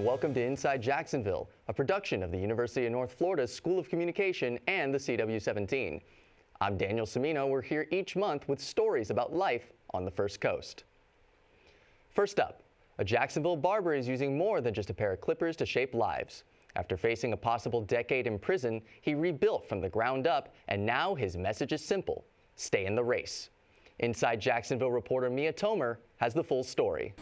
welcome to Inside Jacksonville, a production of the University of North Florida's School of Communication and the CW17. I'm Daniel Semino. We're here each month with stories about life on the First Coast. First up, a Jacksonville barber is using more than just a pair of clippers to shape lives. After facing a possible decade in prison, he rebuilt from the ground up, and now his message is simple: stay in the race. Inside Jacksonville reporter Mia Tomer has the full story.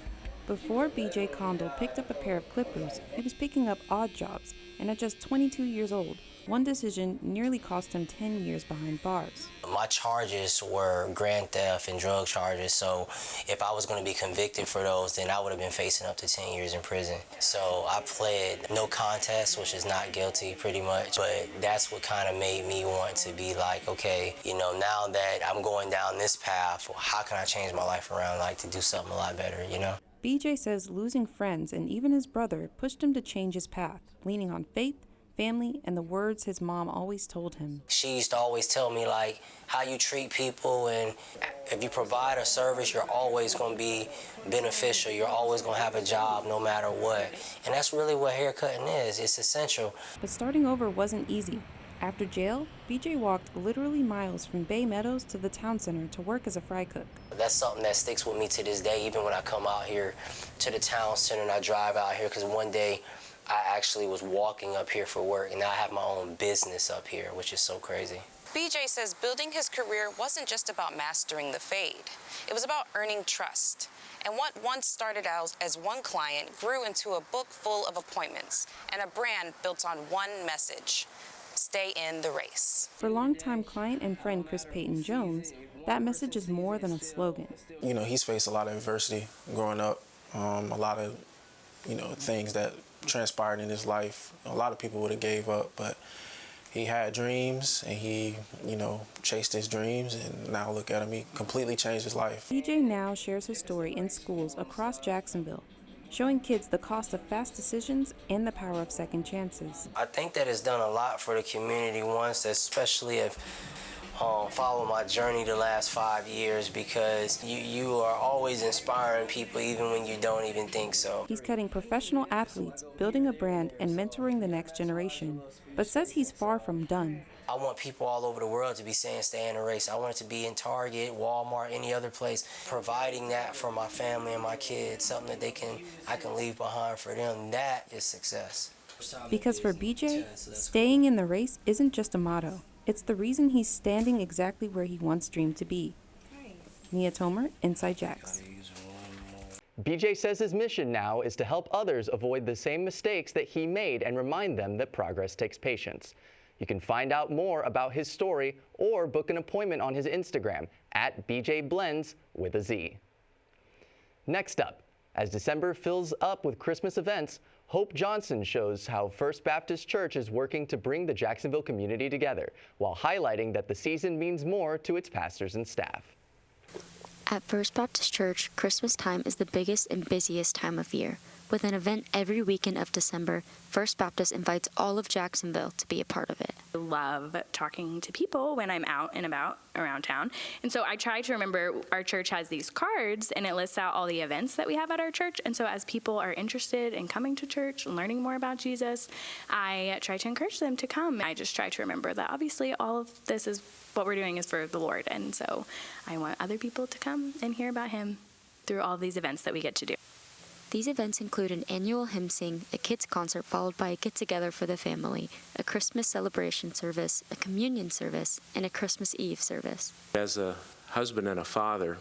Before B.J. Condell picked up a pair of clippers, he was picking up odd jobs, and at just 22 years old, one decision nearly cost him 10 years behind bars. My charges were grand theft and drug charges, so if I was going to be convicted for those, then I would have been facing up to 10 years in prison. So I pled no contest, which is not guilty pretty much, but that's what kind of made me want to be like, okay, you know, now that I'm going down this path, how can I change my life around, like to do something a lot better, you know? BJ says losing friends and even his brother pushed him to change his path, leaning on faith, family, and the words his mom always told him. She used to always tell me, like, how you treat people, and if you provide a service, you're always going to be beneficial. You're always going to have a job no matter what. And that's really what haircutting is. It's essential. But starting over wasn't easy. After jail, BJ walked literally miles from Bay Meadows to the town center to work as a fry cook. That's something that sticks with me to this day, even when I come out here to the town center and I drive out here, because one day I actually was walking up here for work, and now I have my own business up here, which is so crazy. BJ says building his career wasn't just about mastering the fade. It was about earning trust. And what once started out as one client grew into a book full of appointments and a brand built on one message: stay in the race. For longtime client and friend Chris Payton Jones, that message is more than a slogan. You know, he's faced a lot of adversity growing up, a lot of, things that transpired in his life. A lot of people would have gave up, but he had dreams, and he, chased his dreams, and now look at him, he completely changed his life. BJ now shares his story in schools across Jacksonville, showing kids the cost of fast decisions and the power of second chances. I think that it's done a lot for the community once, especially if follow my journey the last 5 years, because you are always inspiring people even when you don't even think so. He's cutting professional athletes, building a brand, and mentoring the next generation, but says he's far from done. I want people all over the world to be saying stay in the race. I want it to be in Target, Walmart, any other place, providing that for my family and my kids, something that I can leave behind for them. That is success. Because for BJ, staying in the race isn't just a motto. It's the reason he's standing exactly where he once dreamed to be. Mia Tomer, Inside Jacks. BJ says his mission now is to help others avoid the same mistakes that he made and remind them that progress takes patience. You can find out more about his story or book an appointment on his Instagram at BJBlends with a Z. Next up, as December fills up with Christmas events, Hope Johnson shows how First Baptist Church is working to bring the Jacksonville community together, while highlighting that the season means more to its pastors and staff. At First Baptist Church, Christmas time is the biggest and busiest time of year. With an event every weekend of December, First Baptist invites all of Jacksonville to be a part of it. I love talking to people when I'm out and about around town. And so I try to remember our church has these cards, and it lists out all the events that we have at our church. And so as people are interested in coming to church and learning more about Jesus, I try to encourage them to come. I just try to remember that obviously all of this is what we're doing is for the Lord. And so I want other people to come and hear about him through all these events that we get to do. These events include an annual hymn sing, a kids concert followed by a get-together for the family, a Christmas celebration service, a communion service, and a Christmas Eve service. As a husband and a father,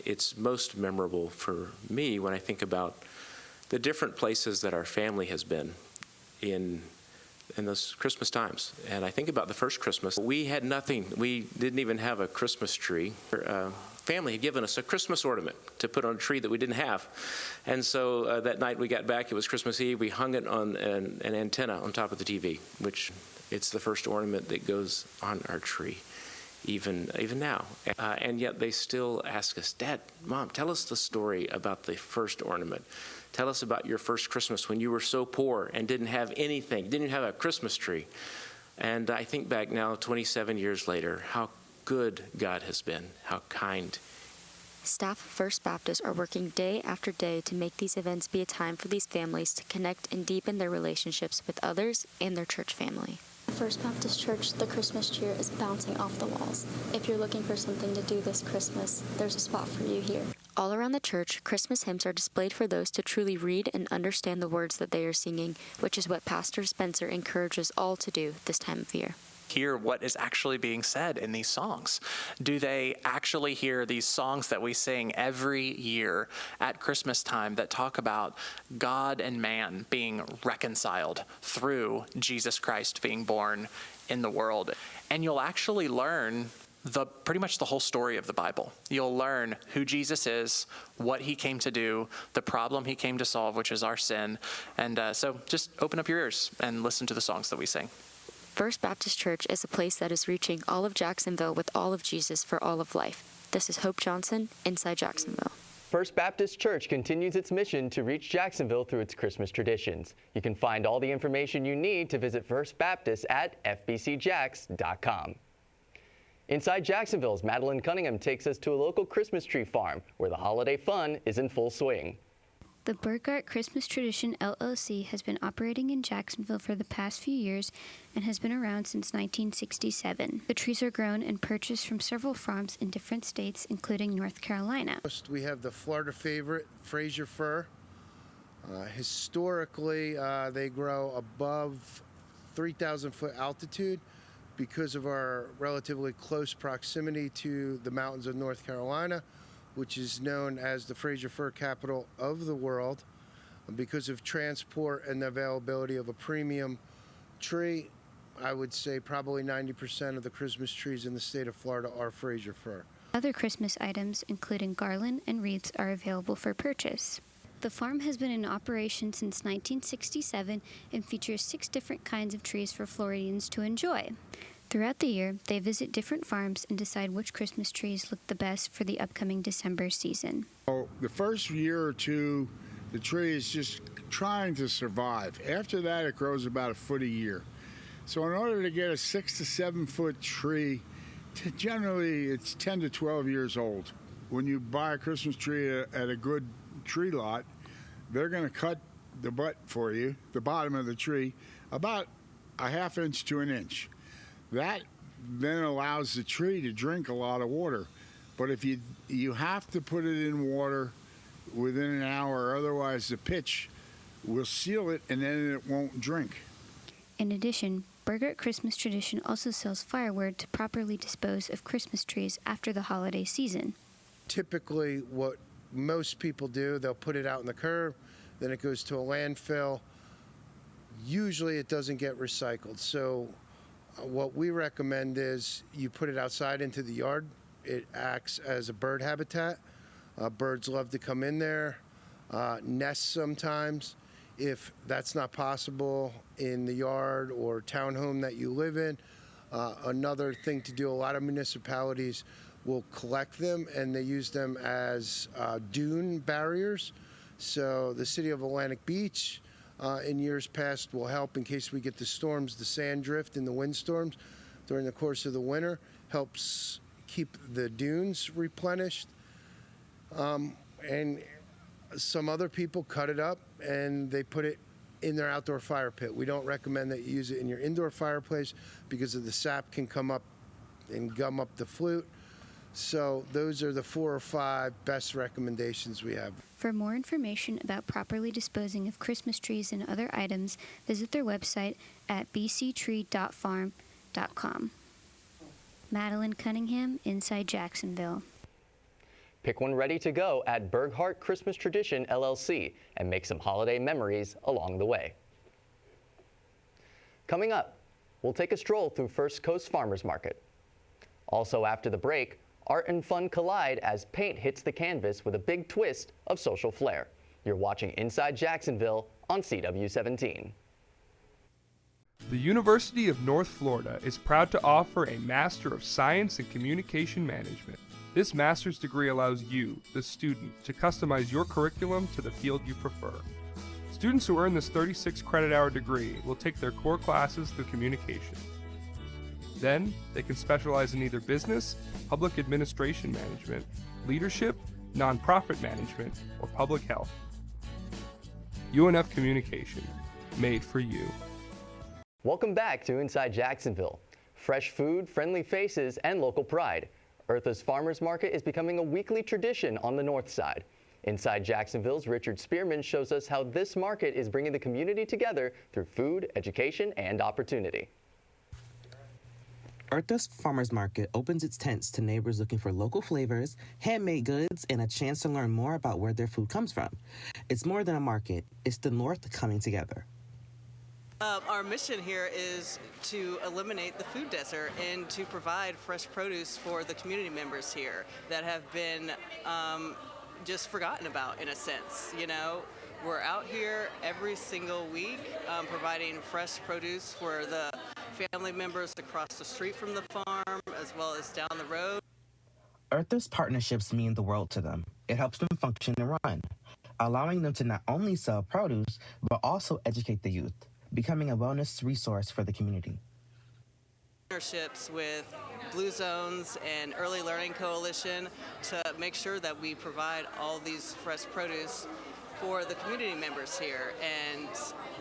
it's most memorable for me when I think about the different places that our family has been in those Christmas times. And I think about the first Christmas. We had nothing. We didn't even have a Christmas tree. Family had given us a Christmas ornament to put on a tree that we didn't have. And so that night we got back, it was Christmas Eve, we hung it on an antenna on top of the TV, which it's the first ornament that goes on our tree, even now. And yet they still ask us, Dad, Mom, tell us the story about the first ornament. Tell us about your first Christmas when you were so poor and didn't have anything, didn't have a Christmas tree. And I think back now, 27 years later, how good God has been, how kind staff of First Baptist are working day after day to make these events be a time for these families to connect and deepen their relationships with others and their church family. First Baptist Church, the Christmas cheer is bouncing off the walls. If you're looking for something to do this Christmas, there's a spot for you here. All around the church, Christmas hymns are displayed for those to truly read and understand the words that they are singing, which is what Pastor Spencer encourages all to do this time of year. Hear what is actually being said in these songs? Do they actually hear these songs that we sing every year at Christmas time that talk about God and man being reconciled through Jesus Christ being born in the world? And you'll actually learn pretty much the whole story of the Bible. You'll learn who Jesus is, what he came to do, the problem he came to solve, which is our sin. And so just open up your ears and listen to the songs that we sing. First Baptist Church is a place that is reaching all of Jacksonville with all of Jesus for all of life. This is Hope Johnson, Inside Jacksonville. First Baptist Church continues its mission to reach Jacksonville through its Christmas traditions. You can find all the information you need to visit First Baptist at fbcjax.com. Inside Jacksonville's Madeline Cunningham takes us to a local Christmas tree farm where the holiday fun is in full swing. The Burgart Christmas Tradition LLC has been operating in Jacksonville for the past few years and has been around since 1967. The trees are grown and purchased from several farms in different states, including North Carolina. First, we have the Florida favorite, Fraser fir. Historically, they grow above 3,000 foot altitude because of our relatively close proximity to the mountains of North Carolina, which is known as the Fraser fir capital of the world. Because of transport and the availability of a premium tree, I would say probably 90% of the Christmas trees in the state of Florida are Fraser fir. Other Christmas items, including garland and wreaths, are available for purchase. The farm has been in operation since 1967 and features 6 different kinds of trees for Floridians to enjoy. Throughout the year, they visit different farms and decide which Christmas trees look the best for the upcoming December season. The first year or two, the tree is just trying to survive. After that, it grows about a foot a year. So in order to get a 6 to 7 foot tree, generally it's 10 to 12 years old. When you buy a Christmas tree at a good tree lot, they're going to cut the butt for you, the bottom of the tree, about a ½ inch to an inch. That then allows the tree to drink a lot of water. But if you have to put it in water within an hour, otherwise the pitch will seal it and then it won't drink. In addition, Burgart Christmas Tradition also sells firewood to properly dispose of Christmas trees after the holiday season. Typically, what most people do, they'll put it out in the curb, then it goes to a landfill. Usually it doesn't get recycled. So what we recommend is you put it outside into the yard. It acts as a bird habitat. Birds love to come in there, nest sometimes. If that's not possible in the yard or townhome that you live in, another thing to do, a lot of municipalities will collect them and they use them as dune barriers. So the city of Atlantic Beach in years past will help in case we get the storms, the sand drift and the windstorms during the course of the winter, helps keep the dunes replenished. And some other people cut it up and they put it in their outdoor fire pit. We don't recommend that you use it in your indoor fireplace because of the sap can come up and gum up the flute. So those are the 4 or 5 best recommendations we have. For more information about properly disposing of Christmas trees and other items, visit their website at bctree.farm.com. Madeline Cunningham, Inside Jacksonville. Pick one ready to go at Burgart Christmas Tradition LLC and make some holiday memories along the way. Coming up, we'll take a stroll through First Coast Farmers Market. Also after the break, art and fun collide as paint hits the canvas with a big twist of social flair. You're watching Inside Jacksonville on CW17. The University of North Florida is proud to offer a Master of Science in Communication Management. This master's degree allows you, the student, to customize your curriculum to the field you prefer. Students who earn this 36 credit hour degree will take their core classes through communication. Then, they can specialize in either business, public administration management, leadership, nonprofit management, or public health. UNF Communication, made for you. Welcome back to Inside Jacksonville. Fresh food, friendly faces, and local pride. Eartha's Farmers Market is becoming a weekly tradition on the north side. Inside Jacksonville's Richard Spearman shows us how this market is bringing the community together through food, education, and opportunity. Eartha's Farmers Market opens its tents to neighbors looking for local flavors, handmade goods, and a chance to learn more about where their food comes from. It's more than a market, it's the North coming together. Our mission here is to eliminate the food desert and to provide fresh produce for the community members here that have been just forgotten about, in a sense. You know, we're out here every single week providing fresh produce for the family members across the street from the farm as well as down the road. Eartha's partnerships mean the world to them. It helps them function and run, allowing them to not only sell produce, but also educate the youth, becoming a wellness resource for the community. Partnerships with Blue Zones and Early Learning Coalition to make sure that we provide all these fresh produce for the community members here. And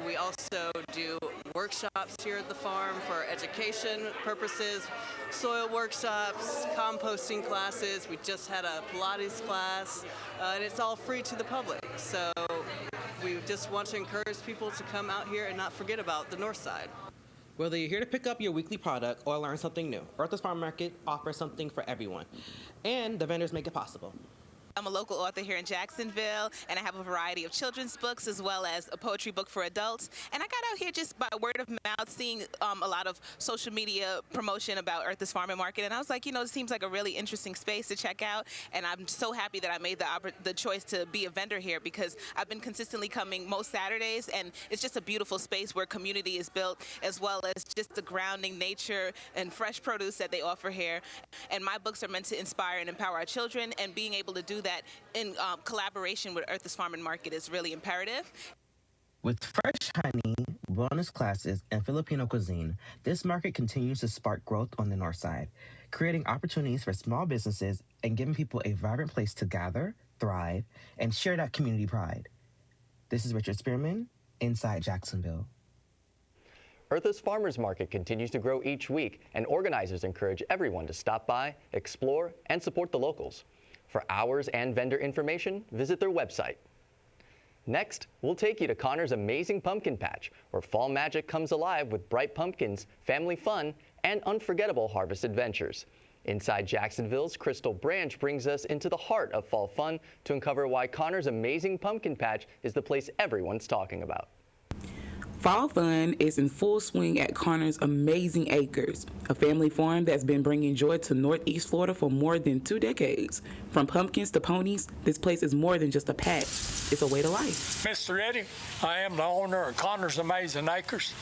we also do workshops here at the farm for education purposes, soil workshops, composting classes. We just had a Pilates class, and it's all free to the public. So we just want to encourage people to come out here and not forget about the north side. Whether you're here to pick up your weekly product or learn something new, Eartha's Farm Market offers something for everyone, and the vendors make it possible. I'm a local author here in Jacksonville, and I have a variety of children's books as well as a poetry book for adults. And I got out here just by word of mouth, seeing a lot of social media promotion about Eartha's Farm and Market, and I was like, you know, it seems like a really interesting space to check out, and I'm so happy that I made the choice to be a vendor here, because I've been consistently coming most Saturdays, and it's just a beautiful space where community is built, as well as just the grounding nature and fresh produce that they offer here. And my books are meant to inspire and empower our children, and being able to do that in collaboration with Eartha's Farm and Market is really imperative. With fresh honey, wellness classes, and Filipino cuisine, this market continues to spark growth on the north side, creating opportunities for small businesses and giving people a vibrant place to gather, thrive, and share that community pride. This is Richard Spearman, Inside Jacksonville. Eartha's Farmers Market continues to grow each week, and organizers encourage everyone to stop by, explore, and support the locals. For hours and vendor information, visit their website. Next, we'll take you to Connor's amazing pumpkin patch, where fall magic comes alive with bright pumpkins, family fun, and unforgettable harvest adventures. Inside Jacksonville's Crystal Branch brings us into the heart of fall fun to uncover why Connor's amazing pumpkin patch is the place everyone's talking about. Fall fun is in full swing at Connor's Amazing Acres, a family farm that's been bringing joy to Northeast Florida for more than 2 decades. From pumpkins to ponies, this place is more than just a patch. It's a way to life. Mr. Eddie, I am the owner of Connor's Amazing Acres.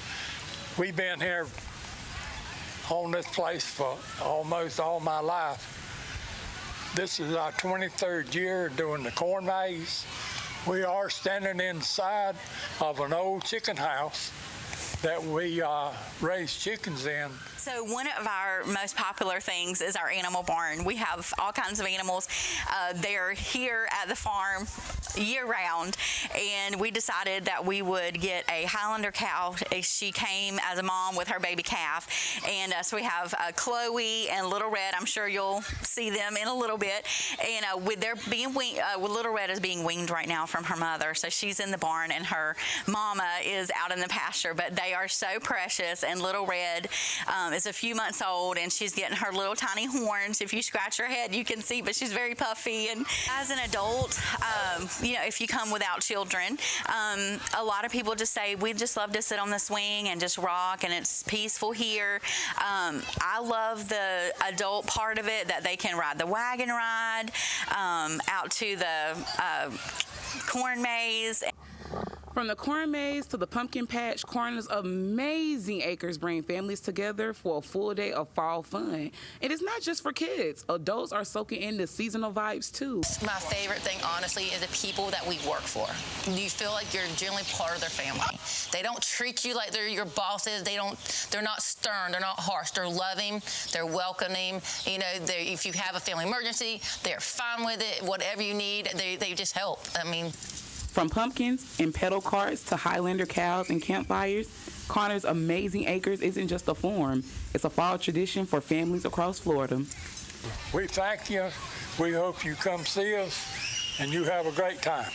We've been here on this place for almost all my life. This is our 23rd year doing the corn maze. We are standing inside of an old chicken house that we raise chickens in. So one of our most popular things is our animal barn. We have all kinds of animals. They're here at the farm year-round, and we decided that we would get a Highlander cow. She came as a mom with her baby calf, and so we have Chloe and Little Red. I'm sure you'll see them in a little bit. And with their being Little Red is being weaned right now from her mother, so she's in the barn, and her mama is out in the pasture. But they are so precious, and Little Red is a few months old, and she's getting her little tiny horns. If you scratch her head, you can see, but she's very puffy. And as an adult, you know, if you come without children, a lot of people just say, we just love to sit on the swing and just rock, and it's peaceful here. I love the adult part of it, that they can ride the wagon ride out to the corn maze. From the corn maze to the pumpkin patch, Corner's amazing acres bring families together for a full day of fall fun. And it's not just for kids. Adults are soaking in the seasonal vibes too. My favorite thing, honestly, is the people that we work for. You feel like you're generally part of their family. They don't treat you like they're your bosses. They're not stern. They're not harsh. They're loving. They're welcoming. You know, if you have a family emergency, they're fine with it. Whatever you need, they just help. I mean, from pumpkins and pedal carts to Highlander cows and campfires, Connor's Amazing Acres isn't just a farm. It's a fall tradition for families across Florida. We thank you. We hope you come see us and you have a great time.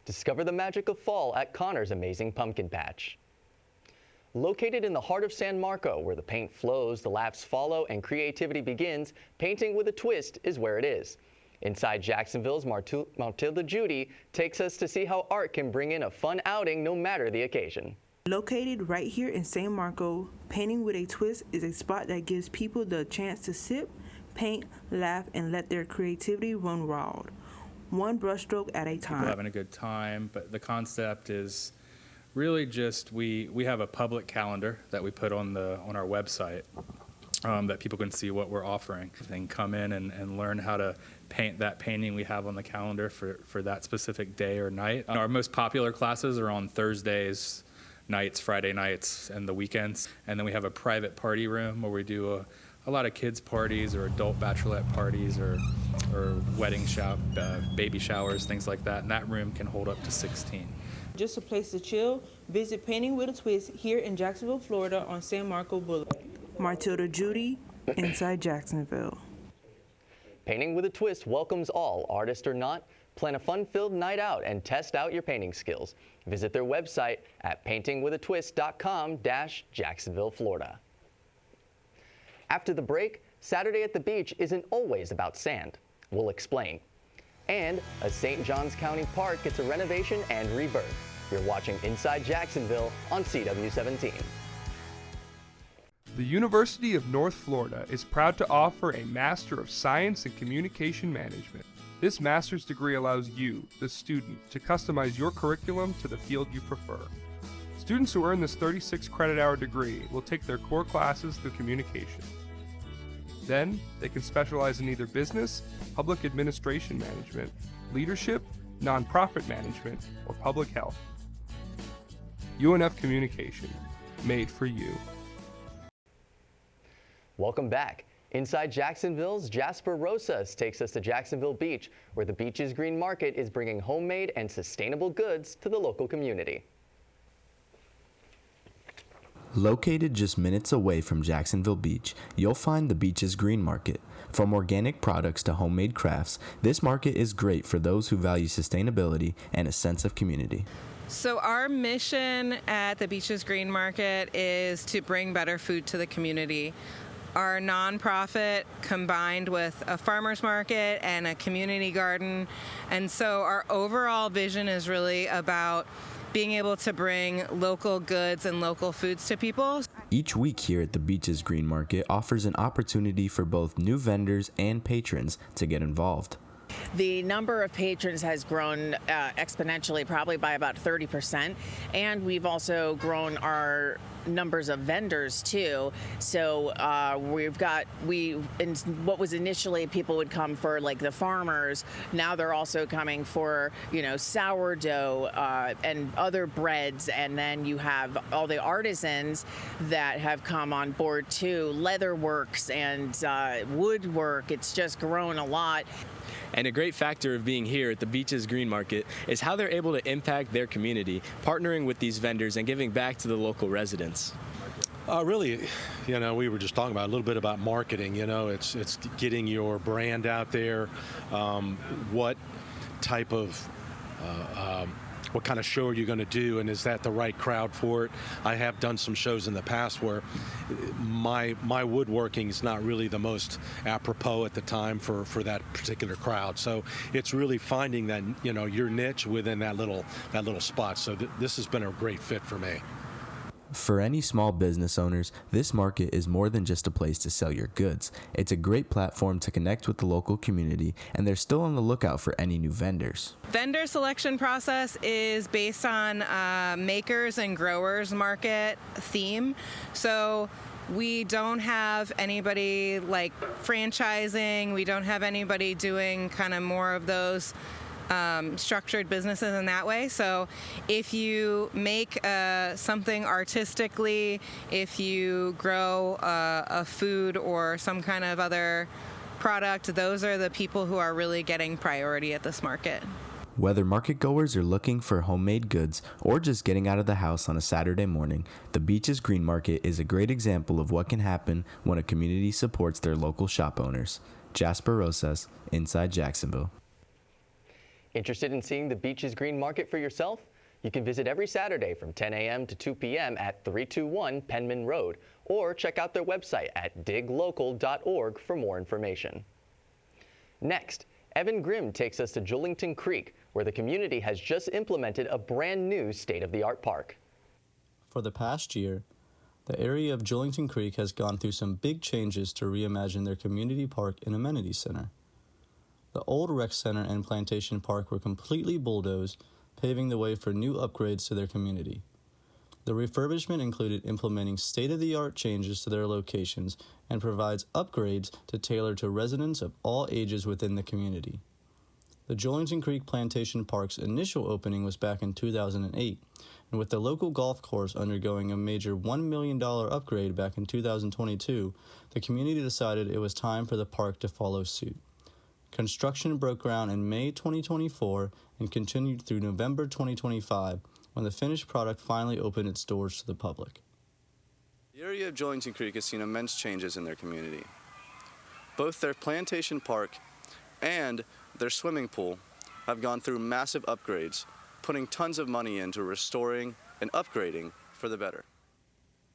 Discover the magic of fall at Connor's Amazing Pumpkin Patch. Located in the heart of San Marco, where the paint flows, the laughs follow, and creativity begins, Painting with a Twist is where it is. Inside Jacksonville's Matilda Judy takes us to see how art can bring in a fun outing no matter the occasion. Located right here in San Marco, Painting with a Twist is a spot that gives people the chance to sip, paint, laugh, and let their creativity run wild, one brushstroke at a time. People having a good time, but the concept is really just we have a public calendar that we put on our website that people can see what we're offering. They can come in and learn how to paint that painting we have on the calendar for that specific day or night. Our most popular classes are on Thursdays, nights, Friday nights, and the weekends. And then we have a private party room where we do a lot of kids parties or adult bachelorette parties or wedding baby showers, things like that. And that room can hold up to 16. Just a place to chill. Visit Painting with a Twist here in Jacksonville, Florida on San Marco Boulevard. Matilda Judy, inside Jacksonville. Painting with a Twist welcomes all, artist or not. Plan a fun-filled night out and test out your painting skills. Visit their website at paintingwithatwist.com-Jacksonville, Florida. After the break, Saturday at the beach isn't always about sand. We'll explain. And a St. Johns County park gets a renovation and rebirth. You're watching Inside Jacksonville on CW17. The University of North Florida is proud to offer a Master of Science in Communication Management. This master's degree allows you, the student, to customize your curriculum to the field you prefer. Students who earn this 36 credit hour degree will take their core classes through communication. Then, they can specialize in either business, public administration management, leadership, nonprofit management, or public health. UNF Communication, made for you. Welcome back. Inside Jacksonville's Jasper Rosas takes us to Jacksonville Beach, where the beach's green market is bringing homemade and sustainable goods to the local community. Located just minutes away from Jacksonville Beach, you'll find the beach's green market. From organic products to homemade crafts, this market is great for those who value sustainability and a sense of community. So our mission at the Beaches Green Market is to bring better food to the community. Our nonprofit combined with a farmer's market and a community garden. And so our overall vision is really about being able to bring local goods and local foods to people. Each week here at the Beaches Green Market offers an opportunity for both new vendors and patrons to get involved. The number of patrons has grown exponentially, probably by about 30%, and we've also grown our numbers of vendors too. So what was initially people would come for like the farmers, now they're also coming for, sourdough and other breads, and then you have all the artisans that have come on board too, leatherworks and woodwork. It's just grown a lot. And a great factor of being here at the Beaches Green Market is how they're able to impact their community, partnering with these vendors and giving back to the local residents. Really, we were just talking about a little bit about marketing. It's getting your brand out there. What type of what kind of show are you going to do, and is that the right crowd for it? I have done some shows in the past where my woodworking is not really the most apropos at the time for that particular crowd. So it's really finding that your niche within that little spot. So this has been a great fit for me. For any small business owners, this market is more than just a place to sell your goods. It's a great platform to connect with the local community, and they're still on the lookout for any new vendors. Vendor selection process is based on makers and growers market theme. So we don't have anybody like franchising. We don't have anybody doing kind of more of those structured businesses in that way. So if you make something artistically, if you grow a food or some kind of other product, those are the people who are really getting priority at this market. Whether market goers are looking for homemade goods or just getting out of the house on a Saturday morning, the Beaches Green Market is a great example of what can happen when a community supports their local shop owners. Jasper Rosas, Inside Jacksonville. Interested in seeing the Beaches Green Market for yourself? You can visit every Saturday from 10 a.m. to 2 p.m. at 321 Penman Road, or check out their website at diglocal.org for more information. Next, Evan Grimm takes us to Julington Creek, where the community has just implemented a brand new state-of-the-art park. For the past year, the area of Julington Creek has gone through some big changes to reimagine their community park and amenity center. The old rec center and plantation park were completely bulldozed, paving the way for new upgrades to their community. The refurbishment included implementing state-of-the-art changes to their locations and provides upgrades to tailor to residents of all ages within the community. The Julington Creek Plantation Park's initial opening was back in 2008, and with the local golf course undergoing a major $1 million upgrade back in 2022, the community decided it was time for the park to follow suit. Construction broke ground in May 2024 and continued through November 2025 when the finished product finally opened its doors to the public. The area of Julington Creek has seen immense changes in their community. Both their plantation park and their swimming pool have gone through massive upgrades, putting tons of money into restoring and upgrading for the better.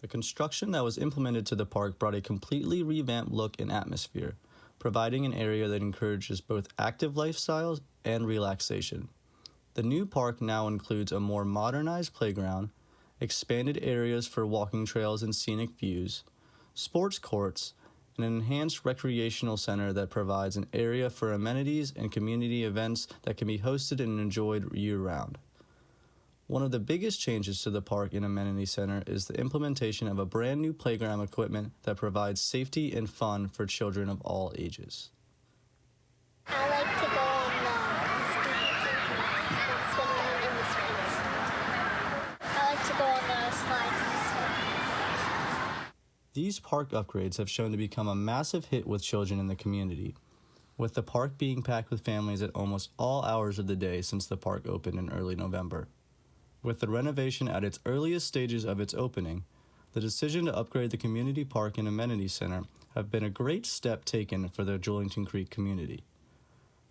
The construction that was implemented to the park brought a completely revamped look and atmosphere, providing an area that encourages both active lifestyles and relaxation. The new park now includes a more modernized playground, expanded areas for walking trails and scenic views, sports courts, and an enhanced recreational center that provides an area for amenities and community events that can be hosted and enjoyed year-round. One of the biggest changes to the park and amenity center is the implementation of a brand new playground equipment that provides safety and fun for children of all ages. I like to go on the swim in the swings. I like to go on the slides and stuff. These park upgrades have shown to become a massive hit with children in the community, with the park being packed with families at almost all hours of the day since the park opened in early November. With the renovation at its earliest stages of its opening, the decision to upgrade the community park and amenity center have been a great step taken for the Julington Creek community.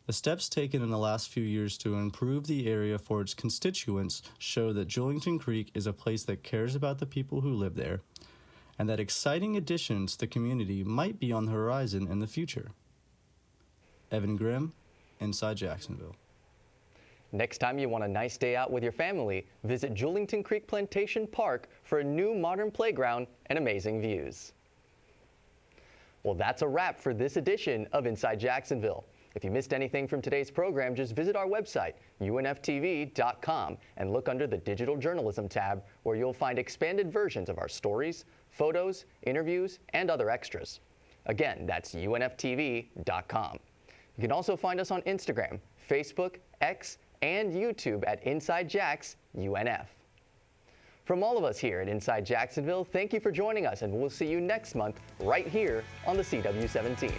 The steps taken in the last few years to improve the area for its constituents show that Julington Creek is a place that cares about the people who live there, and that exciting additions to the community might be on the horizon in the future. Evan Grimm, Inside Jacksonville. Next time you want a nice day out with your family, visit Julington Creek Plantation Park for a new modern playground and amazing views. Well, that's a wrap for this edition of Inside Jacksonville. If you missed anything from today's program, just visit our website, unftv.com, and look under the Digital Journalism tab, where you'll find expanded versions of our stories, photos, interviews, and other extras. Again, that's unftv.com. You can also find us on Instagram, Facebook, X, and YouTube at Inside Jacks UNF. From all of us here at Inside Jacksonville, thank you for joining us, and we'll see you next month right here on the CW17.